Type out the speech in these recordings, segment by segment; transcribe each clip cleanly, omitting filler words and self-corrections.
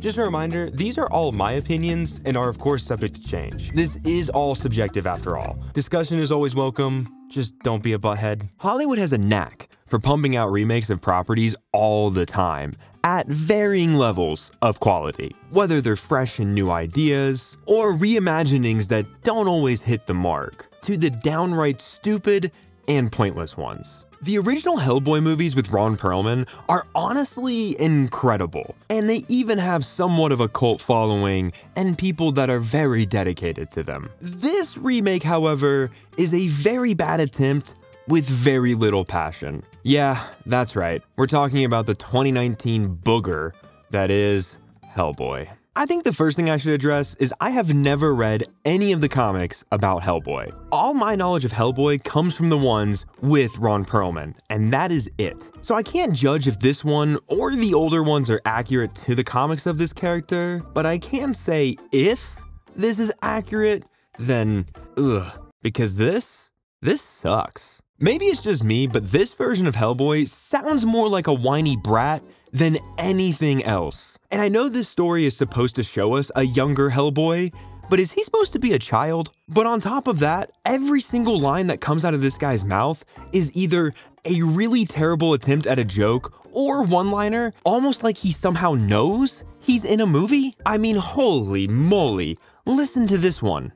Just a reminder, these are all my opinions and are of course subject to change. This is all subjective after all. Discussion is always welcome, just don't be a butthead. Hollywood has a knack for pumping out remakes of properties all the time, at varying levels of quality. Whether they're fresh and new ideas, or reimaginings that don't always hit the mark, to the downright stupid and pointless ones. The original Hellboy movies with Ron Perlman are honestly incredible, and they even have somewhat of a cult following and people that are very dedicated to them. This remake, however, is a very bad attempt with very little passion. Yeah, that's right. We're talking about the 2019 booger that is Hellboy. I think the first thing I should address is I have never read any of the comics about Hellboy. All my knowledge of Hellboy comes from the ones with Ron Perlman, and that is it. So I can't judge if this one or the older ones are accurate to the comics of this character, but I can say if this is accurate, then ugh, because this sucks. Maybe it's just me, but this version of Hellboy sounds more like a whiny brat than anything else. And I know this story is supposed to show us a younger Hellboy, but is he supposed to be a child? But on top of that, every single line that comes out of this guy's mouth is either a really terrible attempt at a joke or one-liner, almost like he somehow knows he's in a movie. I mean, holy moly, listen to this one.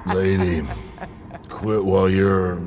Lady, quit while you're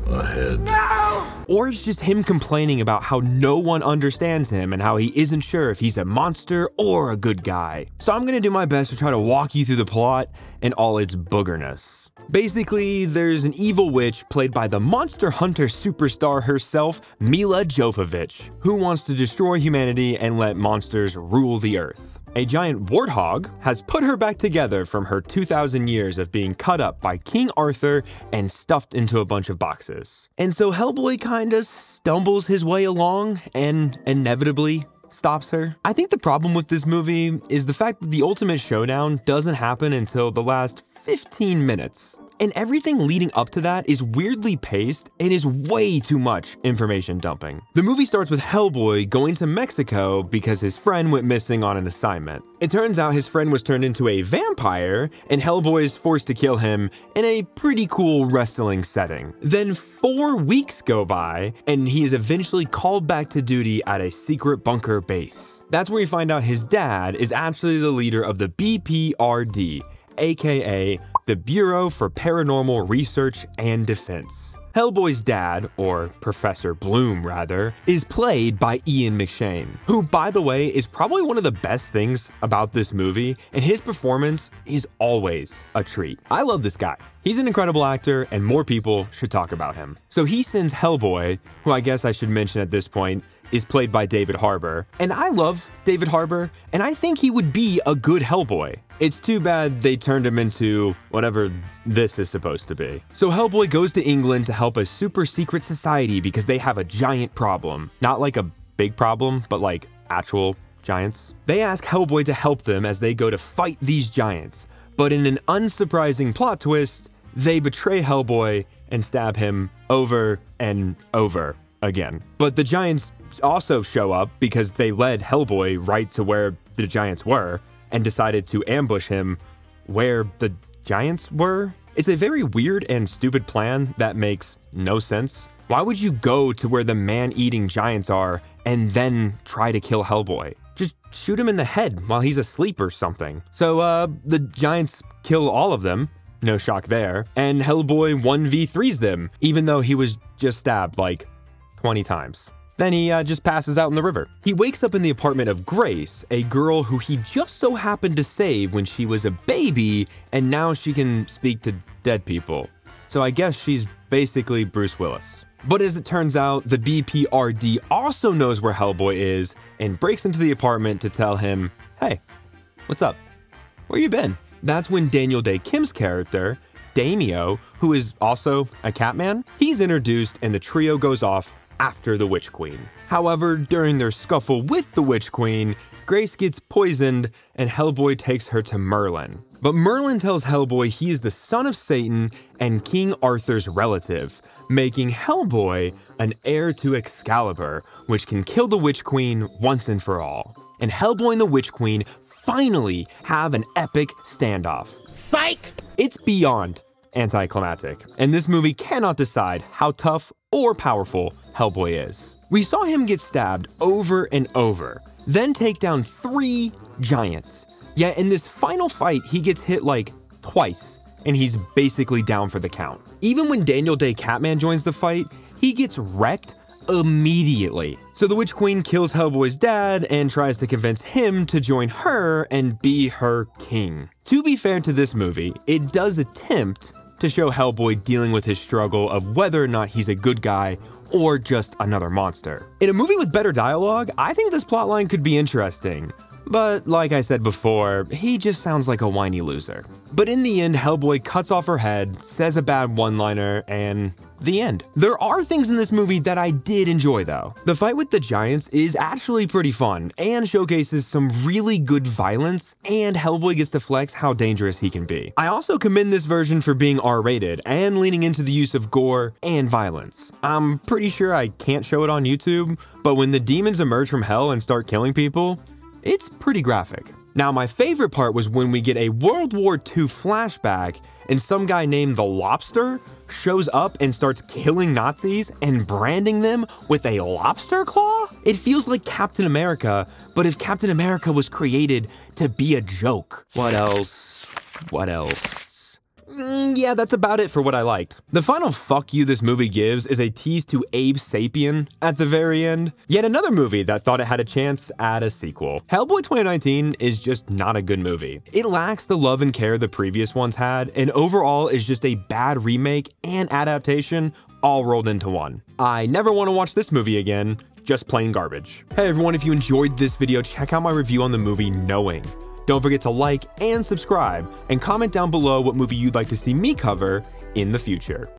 ahead. No! Or it's just him complaining about how no one understands him and how he isn't sure if he's a monster or a good guy. So I'm gonna do my best to try to walk you through the plot and all its boogerness. Basically, there's an evil witch played by the Monster Hunter superstar herself, Mila Jovovich, who wants to destroy humanity and let monsters rule the earth. A giant warthog has put her back together from her 2,000 years of being cut up by King Arthur and stuffed into a bunch of boxes. And so Hellboy kinda stumbles his way along and inevitably stops her. I think the problem with this movie is the fact that the ultimate showdown doesn't happen until the last 15 minutes. And everything leading up to that is weirdly paced and is way too much information dumping. The movie starts with Hellboy going to Mexico because his friend went missing on an assignment. It turns out his friend was turned into a vampire and Hellboy is forced to kill him in a pretty cool wrestling setting. Then 4 weeks go by and he is eventually called back to duty at a secret bunker base. That's where we find out his dad is actually the leader of the BPRD, aka the Bureau for Paranormal Research and Defense. Hellboy's dad, or Professor Bloom rather, is played by Ian McShane, who by the way is probably one of the best things about this movie, and his performance is always a treat. I love this guy. He's an incredible actor and more people should talk about him. So he sends Hellboy, who I guess I should mention at this point, is played by David Harbour. And I love David Harbour, and I think he would be a good Hellboy. It's too bad they turned him into whatever this is supposed to be. So Hellboy goes to England to help a super secret society because they have a giant problem. Not like a big problem, but like actual giants. They ask Hellboy to help them as they go to fight these giants. But in an unsurprising plot twist, they betray Hellboy and stab him over and over again. But the giants also show up because they led Hellboy right to where the giants were and decided to ambush him where the giants were. It's a very weird and stupid plan that makes no sense. Why would you go to where the man-eating giants are and then try to kill Hellboy? Just shoot him in the head while he's asleep or something. So the giants kill all of them, no shock there, and Hellboy 1v3s them, even though he was just stabbed like 20 times. Then he just passes out in the river. He wakes up in the apartment of Grace, a girl who he just so happened to save when she was a baby, and now she can speak to dead people. So I guess she's basically Bruce Willis. But as it turns out, the BPRD also knows where Hellboy is and breaks into the apartment to tell him, hey, what's up? Where you been? That's when Daniel Day Kim's character, Daimyo, who is also a Catman, he's introduced and the trio goes off after the Witch Queen. However, during their scuffle with the Witch Queen, Grace gets poisoned and Hellboy takes her to Merlin. But Merlin tells Hellboy he is the son of Satan and King Arthur's relative, making Hellboy an heir to Excalibur, which can kill the Witch Queen once and for all. and Hellboy and the Witch Queen finally have an epic standoff. Psych! It's beyond anticlimactic, and this movie cannot decide how tough or powerful Hellboy is. We saw him get stabbed over and over, then take down 3 giants. Yet in this final fight, he gets hit like twice, and he's basically down for the count. Even when Daniel Day Catman joins the fight, he gets wrecked immediately. So the Witch Queen kills Hellboy's dad and tries to convince him to join her and be her king. To be fair to this movie, it does attempt to show Hellboy dealing with his struggle of whether or not he's a good guy or just another monster. In a movie with better dialogue, I think this plotline could be interesting. But like I said before, he just sounds like a whiny loser. But in the end, Hellboy cuts off her head, says a bad one-liner, and the end. There are things in this movie that I did enjoy though. The fight with the giants is actually pretty fun and showcases some really good violence, and Hellboy gets to flex how dangerous he can be. I also commend this version for being R-rated and leaning into the use of gore and violence. I'm pretty sure I can't show it on YouTube, but when the demons emerge from hell and start killing people, it's pretty graphic. Now, my favorite part was when we get a World War II flashback and some guy named the Lobster shows up and starts killing Nazis and branding them with a lobster claw? It feels like Captain America, but if Captain America was created to be a joke. What else? What else? Yeah, that's about it for what I liked. The final fuck you this movie gives is a tease to Abe Sapien at the very end. Yet another movie that thought it had a chance at a sequel. Hellboy 2019 is just not a good movie. It lacks the love and care the previous ones had, and overall is just a bad remake and adaptation all rolled into one. I never want to watch this movie again, just plain garbage. Hey everyone, if you enjoyed this video, check out my review on the movie Knowing. Don't forget to like and subscribe, and comment down below what movie you'd like to see me cover in the future.